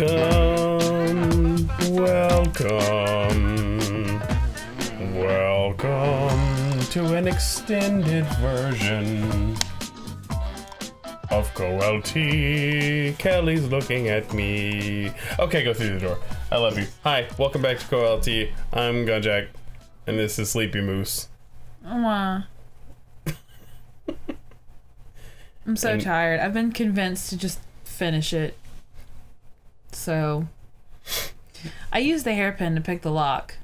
Welcome to an extended version of CoLT. Kelly's looking at me. Okay, go through the door. I love you. Hi, welcome back to CoLT. I'm GunJack, and this is Sleepy Moose. I'm so tired. I've been convinced to just finish it. So, I used the hairpin to pick the lock.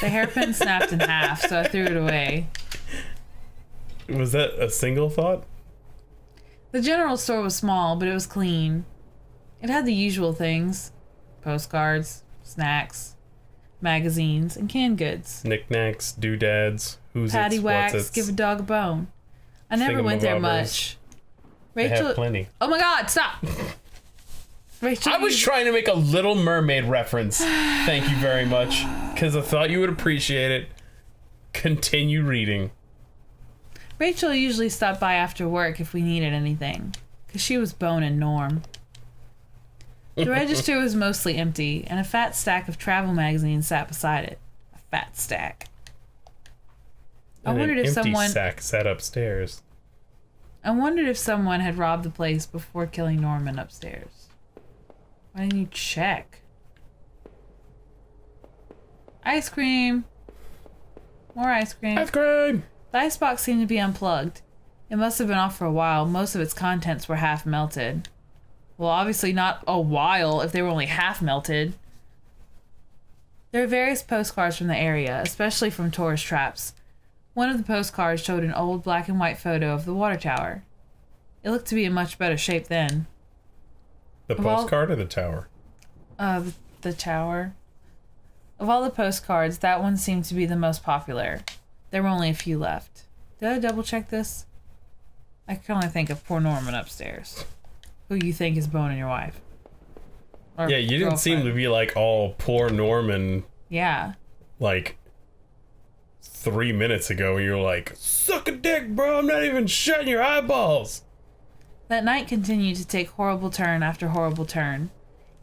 The hairpin snapped in half, so I threw it away. Was that a single thought? The general store was small, but it was clean. It had the usual things. Postcards, snacks, magazines, and canned goods. Knickknacks, doodads, who's Patty it's, whacks, what's it's. give a dog a bone. I never went there much. They Rachel, have plenty. oh my God, stop! Rachel, I was trying to make a Little Mermaid reference. Thank you very much, because I thought you would appreciate it. Continue reading. Rachel usually stopped by after work if we needed anything, because she was boning Norm. The register was mostly empty, and a fat stack of travel magazines sat beside it. A fat stack. I wondered if someone... empty sack sat upstairs. I wondered if someone had robbed the place before killing Norman upstairs. Why didn't you check? Ice cream! More ice cream. Ice cream! The icebox seemed to be unplugged. It must have been off for a while. Most of its contents were half melted. Well, obviously not a while if they were only half melted. There are various postcards from the area, especially from tourist traps. One of the postcards showed an old black and white photo of the water tower. It looked to be in much better shape then. The postcard or the tower? The tower. Of all the postcards, that one seemed to be the most popular. There were only a few left. Did I double check this? I can only think of poor Norman upstairs. Who you think is boning your wife. Or yeah, you didn't seem to be like, oh, poor Norman. Yeah. Like 3 minutes ago, you were like, suck a dick, bro. I'm not even shutting your eyeballs. That night continued to take horrible turn after horrible turn.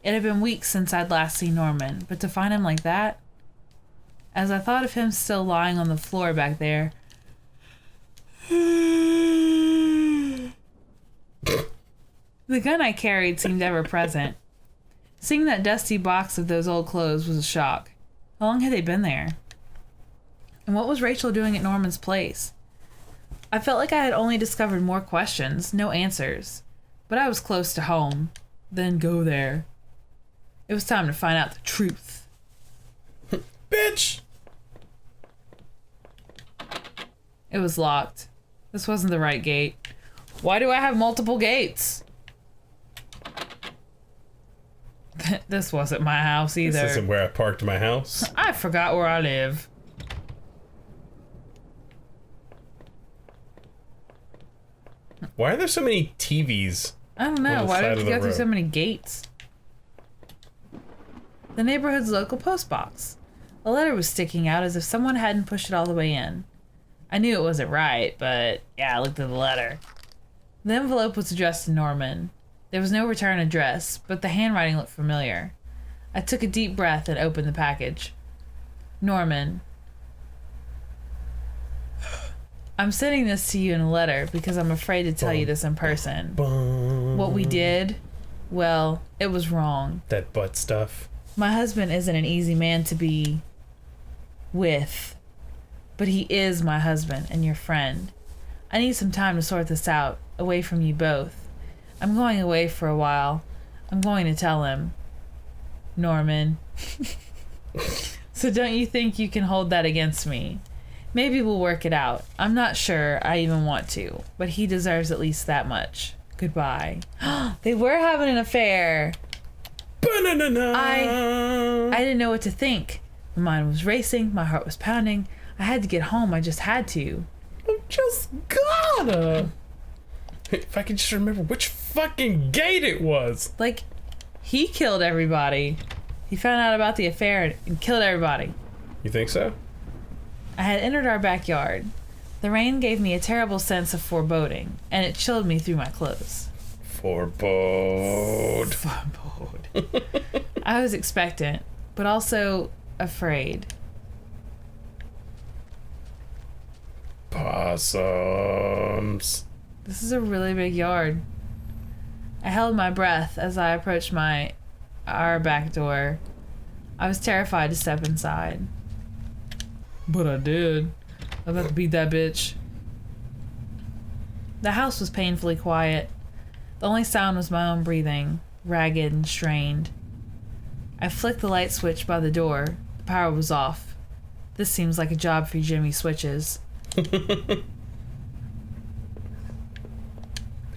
It had been weeks since I'd last seen Norman, but to find him like that... As I thought of him still lying on the floor back there... The gun I carried seemed ever present. Seeing that dusty box of those old clothes was a shock. How long had they been there? And what was Rachel doing at Norman's place? I felt like I had only discovered more questions, no answers. But I was close to home. Then go there. It was time to find out the truth. Bitch! It was locked. This wasn't the right gate. Why do I have multiple gates? This wasn't my house either. This isn't where I parked my house. I forgot where I live. Why are there so many TVs? I don't know. Why did you go through so many gates? The neighborhood's local post box. A letter was sticking out as if someone hadn't pushed it all the way in. I knew it wasn't right, but yeah, I looked at the letter. The envelope was addressed to Norman. There was no return address, but the handwriting looked familiar. I took a deep breath and opened the package. Norman. I'm sending this to you in a letter because I'm afraid to tell you this in person. What we did, well, it was wrong. That butt stuff. My husband isn't an easy man to be with, but he is my husband and your friend. I need some time to sort this out, away from you both. I'm going away for a while. I'm going to tell him. Norman. So don't you think you can hold that against me? Maybe we'll work it out. I'm not sure I even want to, but he deserves at least that much. Goodbye. They were having an affair. I didn't know what to think. My mind was racing. My heart was pounding. I had to get home. I just had to. I'm just gotta. If I could just remember which fucking gate it was. Like, he killed everybody. He found out about the affair and killed everybody. You think so? I had entered our backyard. The rain gave me a terrible sense of foreboding, and it chilled me through my clothes. Forebode. Forebode. I was expectant, but also afraid. Possums. This is a really big yard. I held my breath as I approached our back door. I was terrified to step inside. But I did. I'm about to beat that bitch. The house was painfully quiet. The only sound was my own breathing, ragged and strained. I flicked the light switch by the door. The power was off. This seems like a job for Jimmy Switches.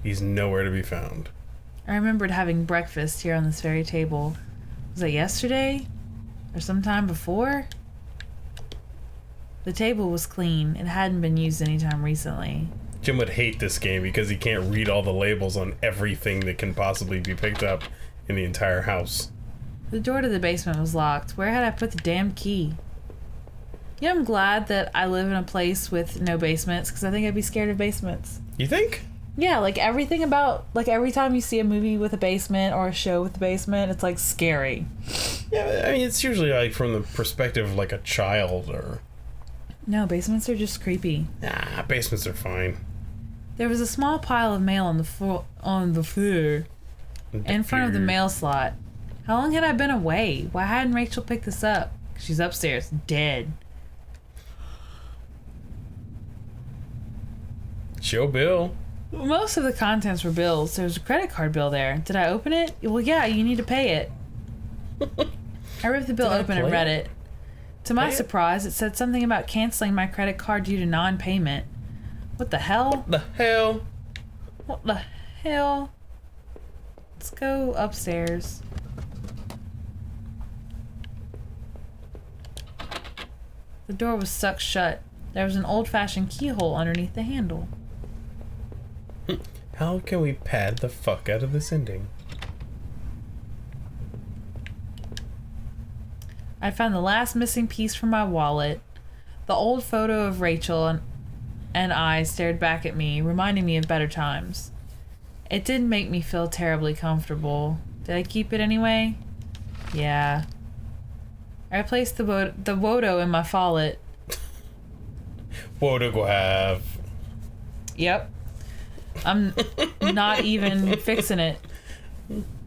He's nowhere to be found. I remembered having breakfast here on this very table. Was it yesterday? Or sometime before? The table was clean. It hadn't been used anytime recently. Jim would hate this game because he can't read all the labels on everything that can possibly be picked up in the entire house. The door to the basement was locked. Where had I put the damn key? You know, I'm glad that I live in a place with no basements, because I think I'd be scared of basements. You think? Yeah, like everything about, like every time you see a movie with a basement or a show with a basement, it's like scary. Yeah, I mean, it's usually like from the perspective of like a child or... No, basements are just creepy. Nah, basements are fine. There was a small pile of mail on the floor in front of the mail slot. How long had I been away? Why hadn't Rachel picked this up? She's upstairs, dead. Show Bill. Most of the contents were bills. There was a credit card bill there. Did I open it? Well, yeah, you need to pay it. I ripped the bill open and read it. To my surprise, it said something about canceling my credit card due to non-payment. What the hell? What the hell? What the hell? Let's go upstairs. The door was stuck shut. There was an old-fashioned keyhole underneath the handle. How can we pad the fuck out of this ending? I found the last missing piece from my wallet. The old photo of Rachel and I stared back at me, reminding me of better times. It didn't make me feel terribly comfortable. Did I keep it anyway? Yeah. I placed the Wodo in my wallet. Photograph. Yep. I'm not even fixing it.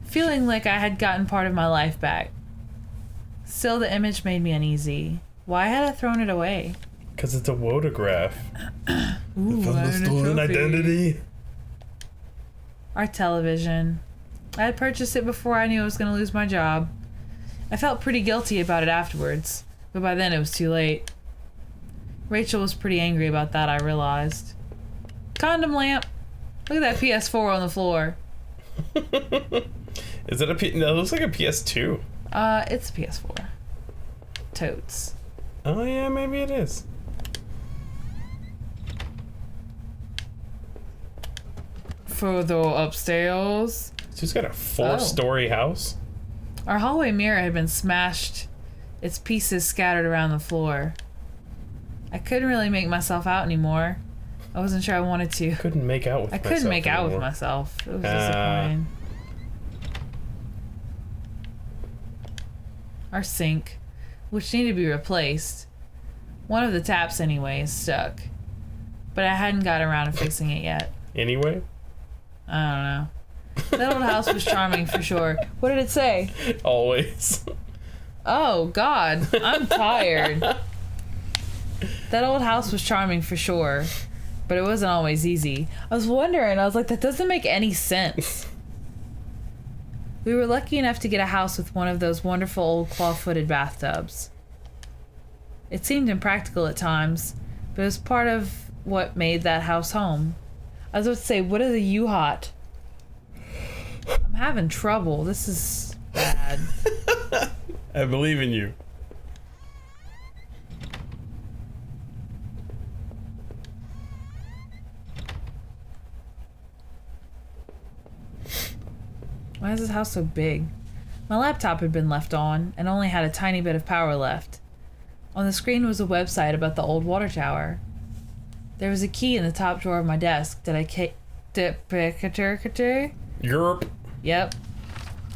Feeling like I had gotten part of my life back. Still, the image made me uneasy. Why had I thrown it away? Because it's a photograph. Ooh, From the stolen identity. Our television. I had purchased it before I knew I was going to lose my job. I felt pretty guilty about it afterwards, but by then it was too late. Rachel was pretty angry about that, I realized. Condom lamp. Look at that PS4 on the floor. Is it a no, it looks like a PS2. It's a PS4. Totes. Oh yeah, maybe it is. Further upstairs. She's got a 4-story house. Our hallway mirror had been smashed, its pieces scattered around the floor. I couldn't really make myself out anymore. I wasn't sure I wanted to. Couldn't make out with myself. I couldn't make out with anymore. myself. It was disappointing. Our sink, which needed to be replaced. One of the taps anyway is stuck. But I hadn't got around to fixing it yet. Anyway? I don't know. That old house was charming for sure. What did it say? Always. Oh, God. I'm tired. That old house was charming for sure. But it wasn't always easy. I was wondering, I was like, that doesn't make any sense. We were lucky enough to get a house with one of those wonderful old claw-footed bathtubs. It seemed impractical at times, but it was part of what made that house home. I was about to say, what are the U-Hot? I'm having trouble. This is bad. I believe in you. Why is this house so big? My laptop had been left on and only had a tiny bit of power left. On the screen was a website about the old water tower. There was a key in the top drawer of my desk. Did I Yerp. Yep.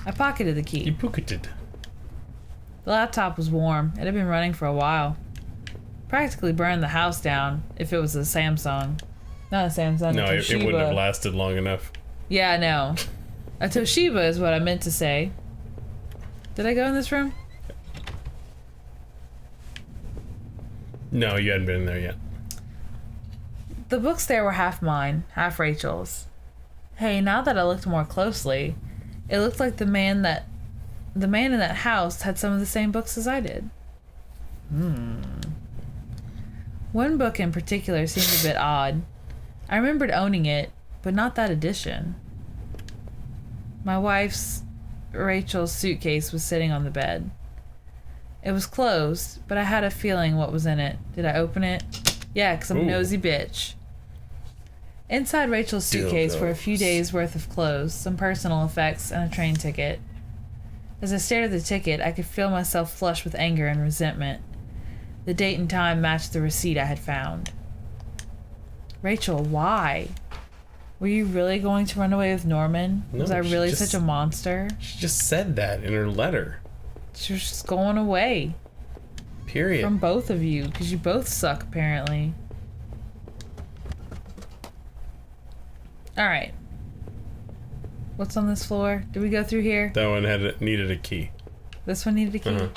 I pocketed the key. You pocketed. The laptop was warm. It had been running for a while. Practically burned the house down if it was a Samsung. Not a Samsung, No, a it Toshiba. wouldn't have lasted long enough. Yeah, I know. A Toshiba is what I meant to say. Did I go in this room? No, you hadn't been in there yet. The books there were half mine, half Rachel's. Hey, now that I looked more closely, it looked like the man in that house had some of the same books as I did. One book in particular seemed a bit odd. I remembered owning it, but not that edition. My wife's, Rachel's, suitcase was sitting on the bed. It was closed, but I had a feeling what was in it. Did I open it? Yeah, 'cause I'm a nosy bitch. Inside Rachel's suitcase were a few days' worth of clothes, some personal effects, and a train ticket. As I stared at the ticket, I could feel myself flush with anger and resentment. The date and time matched the receipt I had found. Rachel, why? Were you really going to run away with Norman? No, was I really such a monster? She just said that in her letter. She was just going away. Period. From both of you, because you both suck, apparently. Alright. What's on this floor? Did we go through here? That one needed a key. This one needed a key? Uh-huh.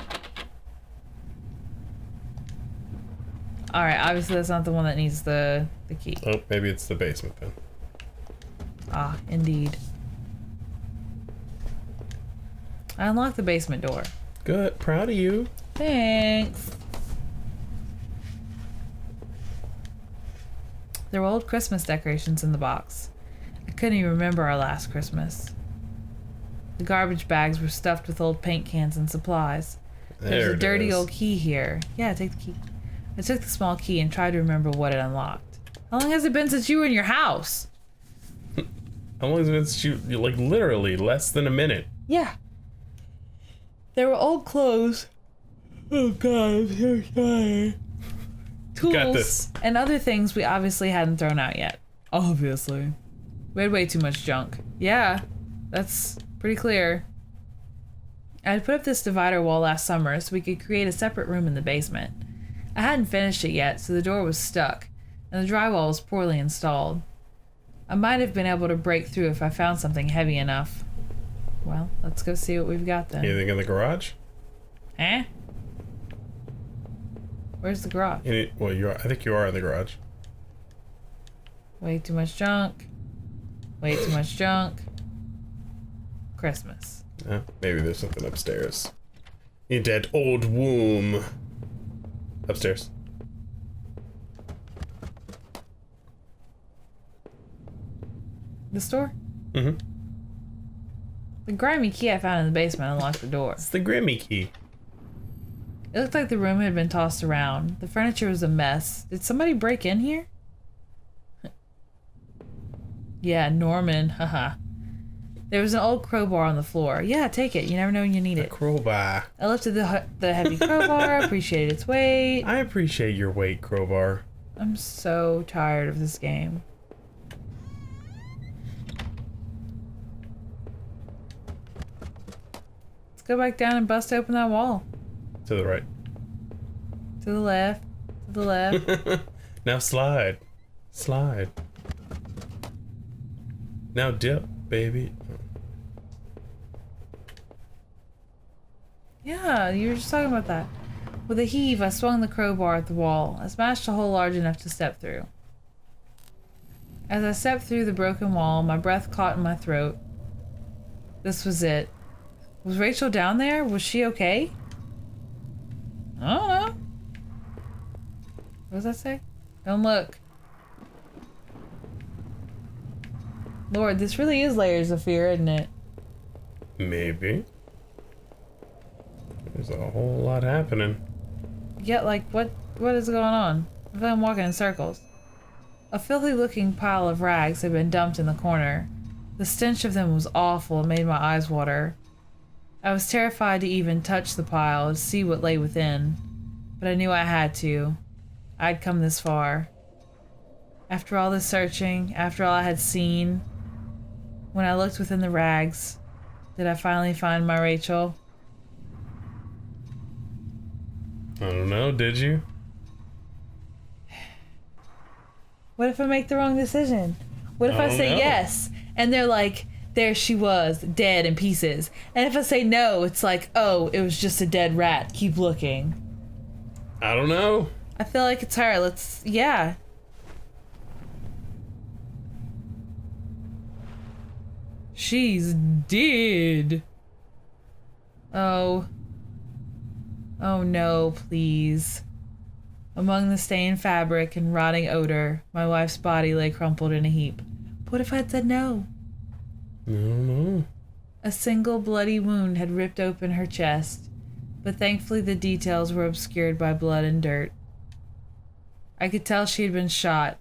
Alright, obviously that's not the one that needs the key. Oh, maybe it's the basement then. Ah, indeed. I unlocked the basement door. Good. Proud of you. Thanks. There were old Christmas decorations in the box. I couldn't even remember our last Christmas. The garbage bags were stuffed with old paint cans and supplies. There's a dirty old key here. Yeah, take the key. I took the small key and tried to remember what it unlocked. How long has it been since you were in your house? How long has it been since you, like, literally less than a minute? Yeah. There were old clothes. Oh god, I'm so tired. Tools Got this. and other things we obviously hadn't thrown out yet. Obviously. We had way too much junk. Yeah, that's pretty clear. I had put up this divider wall last summer so we could create a separate room in the basement. I hadn't finished it yet, so the door was stuck, and the drywall was poorly installed. I might have been able to break through if I found something heavy enough. Well, let's go see what we've got then. Anything in the garage? Eh? Where's the garage? Well, I think you are in the garage. Way too much junk. Way too much junk. Christmas. Maybe there's something upstairs. In that old womb. Upstairs. The store? Mm-hmm. The grimy key I found in the basement unlocked the door. It's the Grammy key. It looked like the room had been tossed around. The furniture was a mess. Did somebody break in here? Yeah, Norman. Haha. There was an old crowbar on the floor. Yeah, take it. You never know when you need it. A crowbar. I lifted the heavy crowbar, appreciated its weight. I appreciate your weight, crowbar. I'm so tired of this game. Let's go back down and bust open that wall. To the right. To the left. To the left. Now slide. Slide. Now dip, baby. Yeah, you were just talking about that. With a heave, I swung the crowbar at the wall. I smashed a hole large enough to step through. As I stepped through the broken wall, my breath caught in my throat. This was it. Was Rachel down there? Was she okay? I don't know. What does that say? Don't look. Lord, this really is layers of fear, isn't it? Maybe. There's a whole lot happening. Yeah, like, what is going on? I feel like I'm walking in circles. A filthy looking pile of rags had been dumped in the corner. The stench of them was awful and made my eyes water. I was terrified to even touch the pile to see what lay within, but I knew I had to. I'd come this far. After all this searching, after all I had seen, When I looked within the rags, did I finally find my Rachel? I don't know, did you? What if I make the wrong decision? What if I say yes and they're like, there she was, dead in pieces. And if I say no, it's like, oh, it was just a dead rat. Keep looking. I don't know. I feel like it's her. Yeah. She's dead. Oh. Oh no, please. Among the stained fabric and rotting odor, my wife's body lay crumpled in a heap. What if I'd said no? No. A single bloody wound had ripped open her chest, but thankfully the details were obscured by blood and dirt. I could tell she had been shot,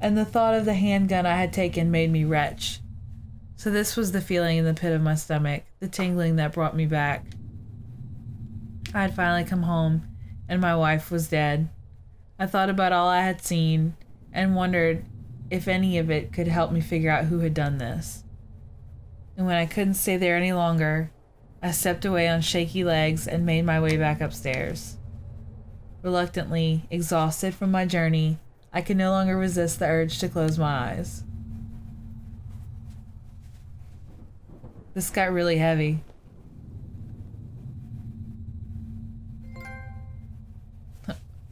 and the thought of the handgun I had taken made me retch. So this was the feeling in the pit of my stomach, the tingling that brought me back. I had finally come home, and my wife was dead. I thought about all I had seen, and wondered if any of it could help me figure out who had done this. And when I couldn't stay there any longer, I stepped away on shaky legs and made my way back upstairs. Reluctantly, exhausted from my journey, I could no longer resist the urge to close my eyes. This got really heavy.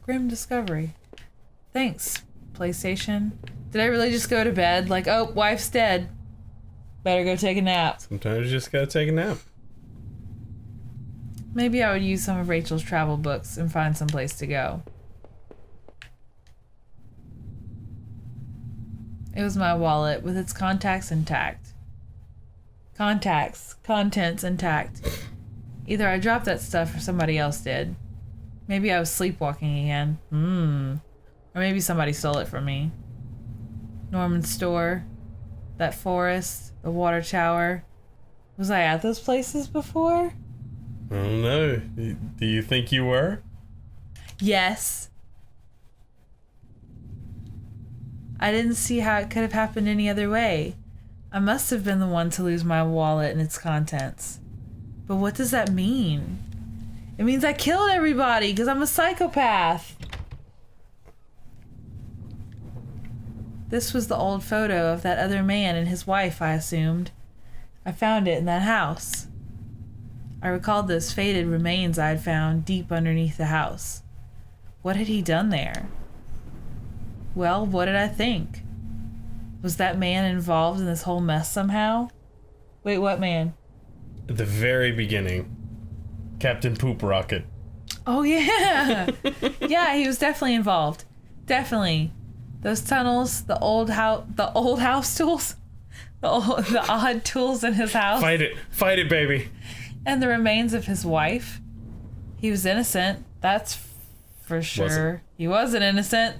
Grim discovery. Thanks, PlayStation. Did I really just go to bed? Like, oh, wife's dead. Better go take a nap. Sometimes you just gotta take a nap. Maybe I would use some of Rachel's travel books and find some place to go. It was my wallet with its contents intact. Either I dropped that stuff or somebody else did. Maybe I was sleepwalking again. Or maybe somebody stole it from me. Norman's store, that forest, the water tower. Was I at those places before? I don't know. Do you think you were? Yes. I didn't see how it could have happened any other way. I must have been the one to lose my wallet and its contents. But what does that mean? It means I killed everybody because I'm a psychopath. This was the old photo of that other man and his wife, I assumed. I found it in that house. I recalled those faded remains I had found deep underneath the house. What had he done there? Well, what did I think? Was that man involved in this whole mess somehow? Wait, what man? At the very beginning. Captain Poop Rocket. Oh, yeah. Yeah, he was definitely involved. Definitely. Those tunnels, the old house tools, the odd tools in his house. Fight it, baby. And the remains of his wife. He was innocent, that's for sure. He wasn't innocent.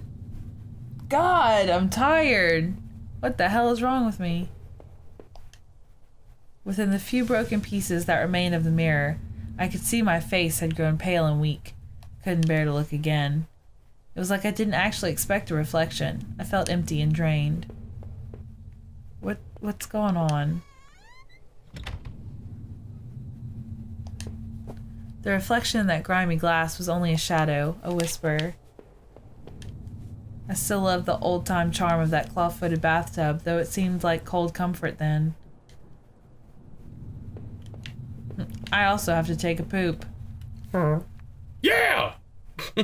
God, I'm tired. What the hell is wrong with me? Within the few broken pieces that remained of the mirror, I could see my face had grown pale and weak. Couldn't bear to look again. It was like I didn't actually expect a reflection. I felt empty and drained. What's going on? The reflection in that grimy glass was only a shadow, a whisper. I still loved the old-time charm of that claw-footed bathtub, though it seemed like cold comfort then. I also have to take a poop. Yeah! I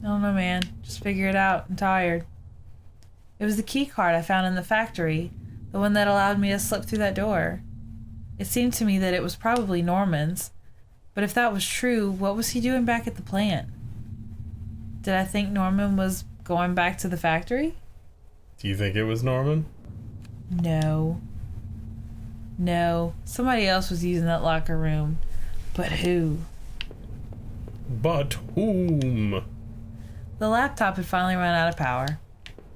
don't know, man. Just figure it out. I'm tired. It was the key card I found in the factory, the one that allowed me to slip through that door. It seemed to me that it was probably Norman's, but if that was true, what was he doing back at the plant? Did I think Norman was going back to the factory? Do you think it was Norman? No. Somebody else was using that locker room. But who? But whom? The laptop had finally run out of power.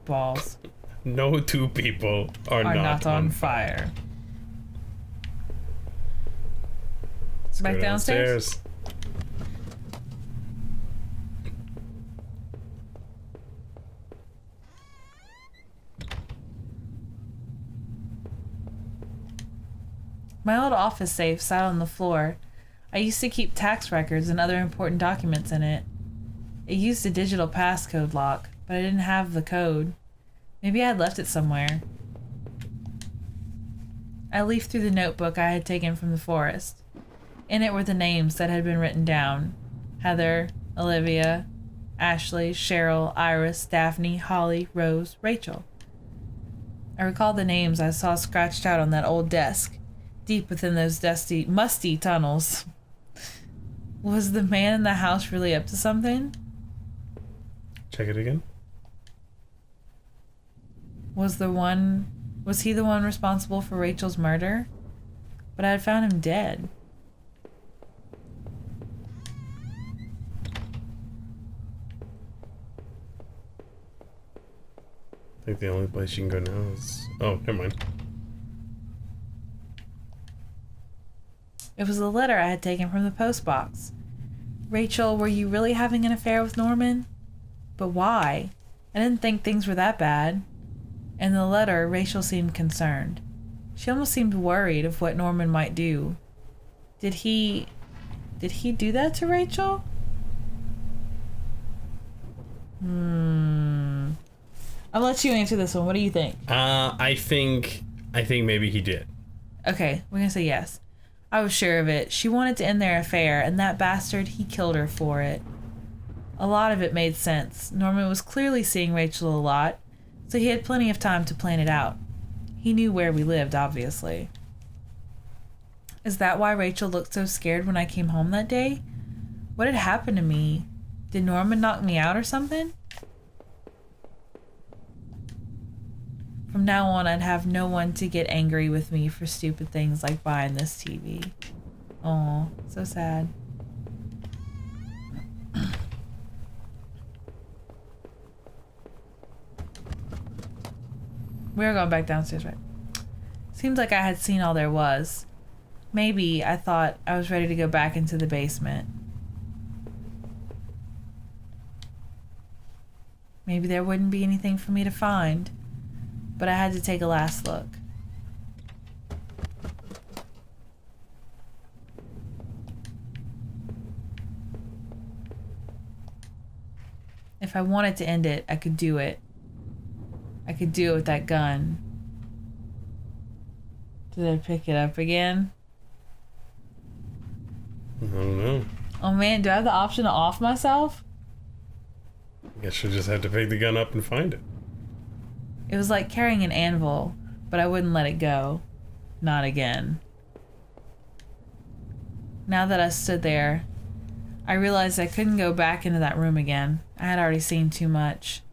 Balls. No two people are not on fire. Let's back go downstairs? My old office safe sat on the floor. I used to keep tax records and other important documents in it. It used a digital passcode lock, but I didn't have the code. Maybe I had left it somewhere. I leafed through the notebook I had taken from the forest. In it were the names that had been written down. Heather, Olivia, Ashley, Cheryl, Iris, Daphne, Holly, Rose, Rachel. I recalled the names I saw scratched out on that old desk, deep within those dusty, musty tunnels. Was the man in the house really up to something? Check it again. Was he the one responsible for Rachel's murder? But I had found him dead. I think the only place you can go now is... Oh, never mind. It was a letter I had taken from the post box. Rachel, were you really having an affair with Norman? But why? I didn't think things were that bad. In the letter, Rachel seemed concerned. She almost seemed worried of what Norman might do. Did he do that to Rachel? I'll let you answer this one. What do you think? I think maybe he did. Okay, we're gonna say yes. I was sure of it. She wanted to end their affair, and that bastard, he killed her for it. A lot of it made sense. Norman was clearly seeing Rachel a lot, so he had plenty of time to plan it out. He knew where we lived, obviously. Is that why Rachel looked so scared when I came home that day? What had happened to me? Did Norman knock me out or something? From now on, I'd have no one to get angry with me for stupid things like buying this TV. Aw, so sad. We were going back downstairs, right? Seems like I had seen all there was. Maybe I thought I was ready to go back into the basement. Maybe there wouldn't be anything for me to find. But I had to take a last look. If I wanted to end it, I could do it. I could do it with that gun. Did I pick it up again? I don't know. Oh man, do I have the option to off myself? I guess you just had to pick the gun up and find it. It was like carrying an anvil, but I wouldn't let it go. Not again. Now that I stood there, I realized I couldn't go back into that room again. I had already seen too much.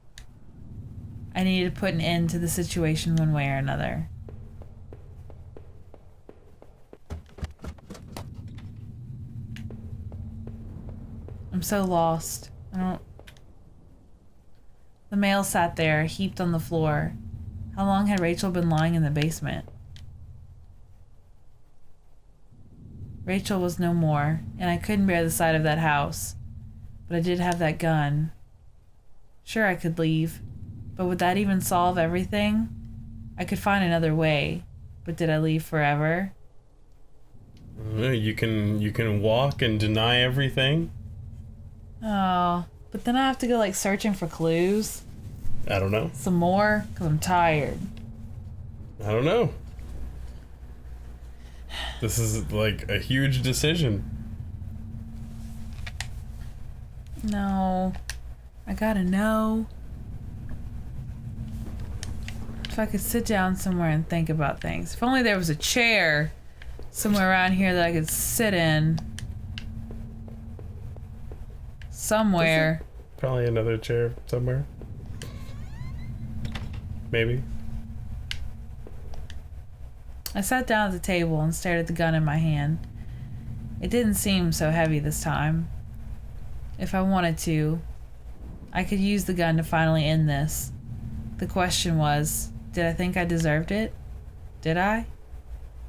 I needed to put an end to the situation one way or another. I'm so lost. The mail sat there, heaped on the floor. How long had Rachel been lying in the basement? Rachel was no more, and I couldn't bear the sight of that house. But I did have that gun. Sure, I could leave, but would that even solve everything? I could find another way, but did I leave forever? You can walk and deny everything. Oh, but then I have to go like searching for clues. I don't know. Some more, because I'm tired. I don't know. This is like a huge decision. No. I gotta know. If I could sit down somewhere and think about things. If only there was a chair somewhere around here that I could sit in. Somewhere. Probably another chair somewhere. Maybe. I sat down at the table and stared at the gun in my hand. It didn't seem so heavy this time. If I wanted to, I could use the gun to finally end this. The question was, did I think I deserved it? Did I?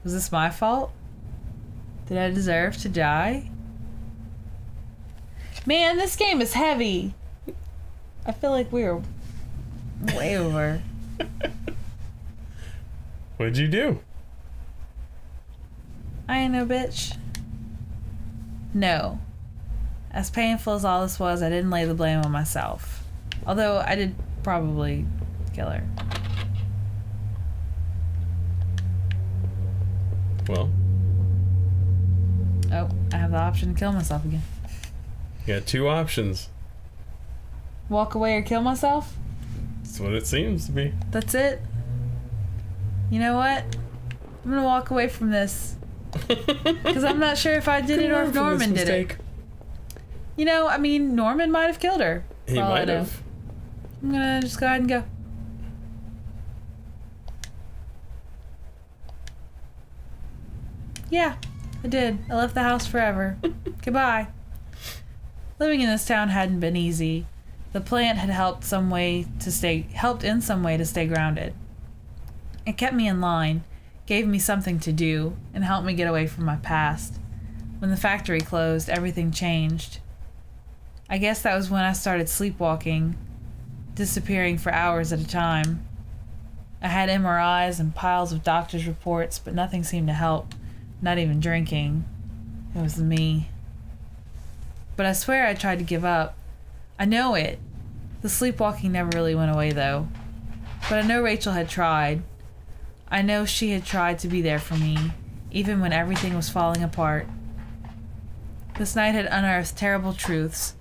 Was this my fault? Did I deserve to die? Man, this game is heavy. I feel like we were way over. What'd you do? I ain't no bitch. No. As painful as all this was, I didn't lay the blame on myself. Although I did probably kill her. Well. Oh, I have the option to kill myself again. You got two options. Walk away or kill myself? That's what it seems to be. That's it? You know what? I'm gonna walk away from this. Because I'm not sure if I did it or if Norman did it. You know, I mean, Norman might have killed her. He might have. I'm gonna just go ahead and go. Yeah, I did. I left the house forever. Goodbye. Living in this town hadn't been easy. The plant had helped in some way to stay grounded. It kept me in line, gave me something to do, and helped me get away from my past. When the factory closed, everything changed. I guess that was when I started sleepwalking, disappearing for hours at a time. I had MRIs and piles of doctor's reports, but nothing seemed to help, not even drinking. It was me. But I swear I tried to give up. I know it. The sleepwalking never really went away, though. But I know Rachel had tried. I know she had tried to be there for me, even when everything was falling apart. This night had unearthed terrible truths,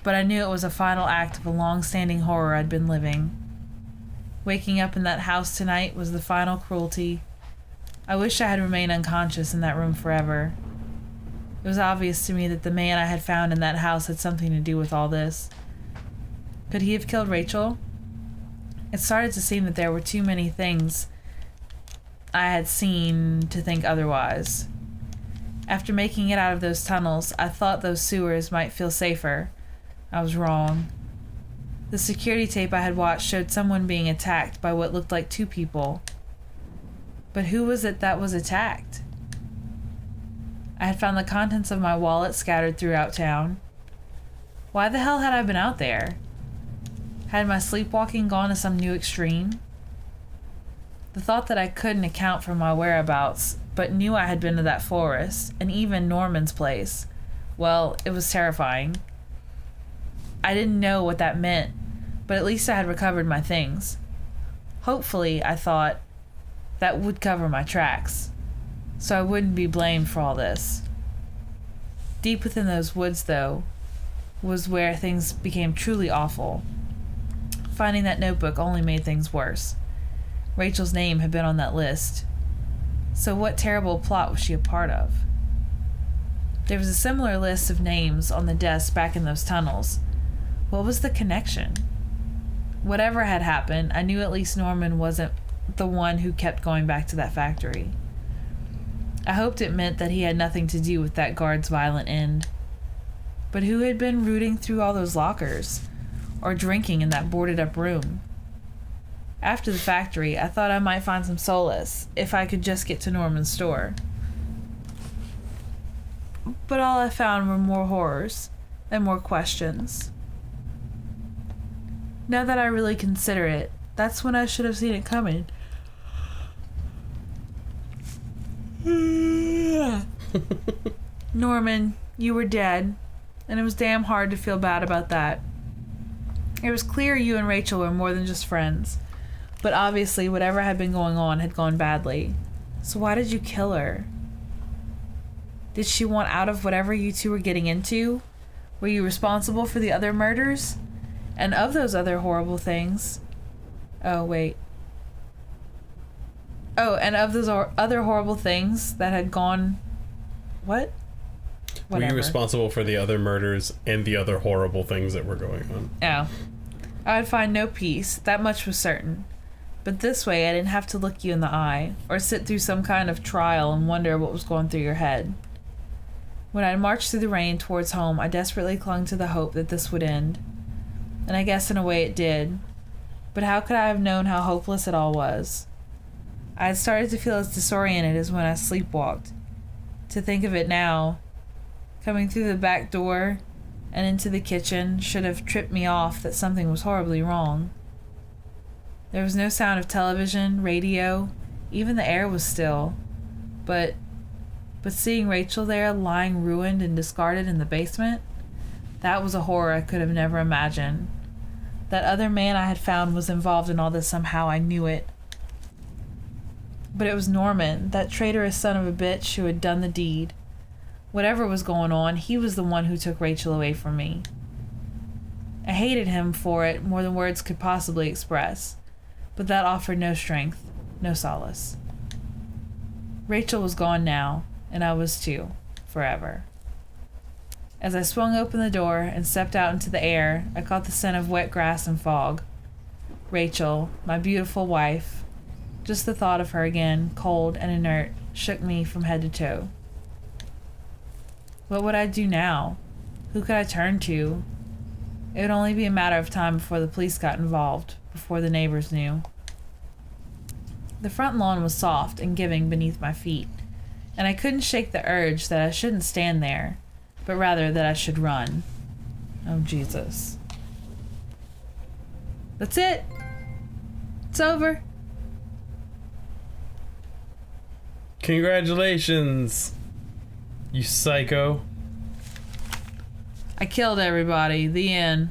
but I knew it was a final act of a long-standing horror I'd been living. Waking up in that house tonight was the final cruelty. I wish I had remained unconscious in that room forever. It was obvious to me that the man I had found in that house had something to do with all this. Could he have killed Rachel? It started to seem that there were too many things I had seen to think otherwise. After making it out of those tunnels, I thought those sewers might feel safer. I was wrong. The security tape I had watched showed someone being attacked by what looked like two people. But who was it that was attacked? I had found the contents of my wallet scattered throughout town. Why the hell had I been out there? Had my sleepwalking gone to some new extreme? The thought that I couldn't account for my whereabouts, but knew I had been to that forest, and even Norman's place, well, it was terrifying. I didn't know what that meant, but at least I had recovered my things. Hopefully, I thought, that would cover my tracks, so I wouldn't be blamed for all this. Deep within those woods, though, was where things became truly awful. Finding that notebook only made things worse. Rachel's name had been on that list. So what terrible plot was she a part of? There was a similar list of names on the desk back in those tunnels. What was the connection? Whatever had happened, I knew at least Norman wasn't the one who kept going back to that factory. I hoped it meant that he had nothing to do with that guard's violent end. But who had been rooting through all those lockers? Or drinking in that boarded-up room? After the factory, I thought I might find some solace if I could just get to Norman's store. But all I found were more horrors and more questions. Now that I really consider it, that's when I should have seen it coming. Norman, you were dead, and it was damn hard to feel bad about that. It was clear you and Rachel were more than just friends, but obviously whatever had been going on had gone badly. So why did you kill her? Did she want out of whatever you two were getting into? Were you responsible for the other murders? And of those other horrible things? Oh, wait. Oh, and of those other horrible things that had gone... What? Whatever. Were you responsible for the other murders and the other horrible things that were going on? Oh. I would find no peace, that much was certain. But this way I didn't have to look you in the eye, or sit through some kind of trial and wonder what was going through your head. When I marched through the rain towards home, I desperately clung to the hope that this would end. And I guess in a way it did. But how could I have known how hopeless it all was? I had started to feel as disoriented as when I sleepwalked. to think of it now. Coming through the back door and into the kitchen should have tripped me off that something was horribly wrong. There was no sound of television, radio, even the air was still. But seeing Rachel there, lying ruined and discarded in the basement, that was a horror I could have never imagined. That other man I had found was involved in all this somehow, I knew it. But it was Norman, that traitorous son of a bitch who had done the deed. Whatever was going on, he was the one who took Rachel away from me. I hated him for it more than words could possibly express, but that offered no strength, no solace. Rachel was gone now, and I was too, forever. As I swung open the door and stepped out into the air, I caught the scent of wet grass and fog. Rachel, my beautiful wife, just the thought of her again, cold and inert, shook me from head to toe. What would I do now? Who could I turn to? It would only be a matter of time before the police got involved, before the neighbors knew. The front lawn was soft and giving beneath my feet, and I couldn't shake the urge that I shouldn't stand there, but rather that I should run. Oh, Jesus. That's it. It's over. Congratulations, you psycho. I killed everybody. The end.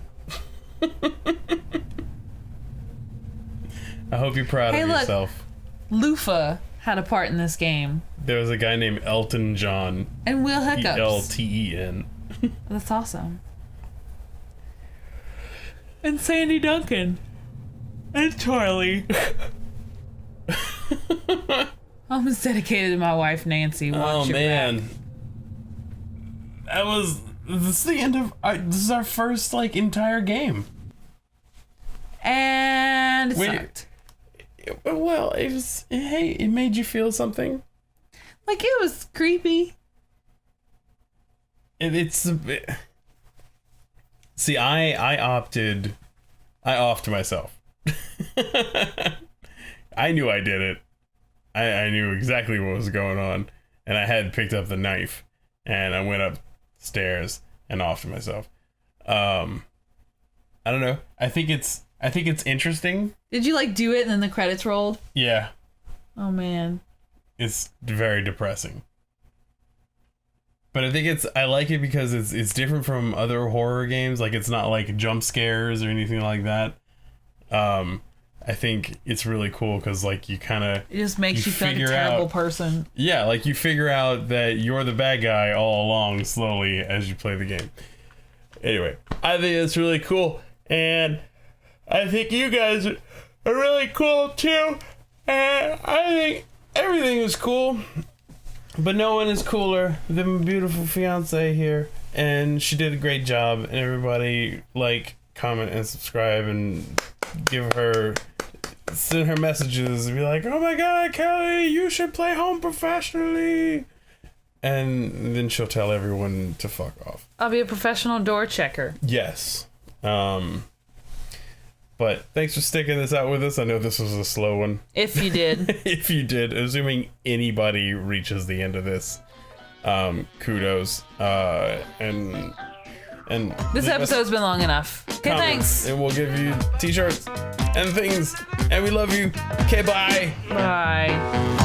I hope you're proud of yourself. Lufa had a part in this game. There was a guy named Elton John. And Will Hiccups. Elten. That's awesome. And Sandy Duncan. And Charlie. I'm as dedicated to my wife, Nancy. Watch your man. back. This is the end of this is our first entire game. And it sucked. Well, it was, hey, it made you feel something. Like, it was creepy. It's a bit... See, I offed myself. I knew I did it. I knew exactly what was going on, and I had picked up the knife, and I went upstairs and offed myself. I don't know. I think it's interesting. Did you do it and then the credits rolled? Yeah. Oh man. It's very depressing. But I like it because it's different from other horror games. It's not like jump scares or anything like that. I think it's really cool because you kind of... It just makes you feel like a terrible person. Yeah, you figure out that you're the bad guy all along slowly as you play the game. Anyway, I think it's really cool. And I think you guys are really cool too. And I think everything is cool. But no one is cooler than my beautiful fiance here. And she did a great job. And everybody comment and subscribe and send her messages and be like, oh my God, Kelly, you should play home professionally. And then she'll tell everyone to fuck off. I'll be a professional door checker. Yes. But thanks for sticking this out with us. I know this was a slow one. If you did. If you did, assuming anybody reaches the end of this, kudos. And this episode's been long enough. Okay, thanks. And we'll give you t-shirts and things. And we love you. Okay, bye. Bye.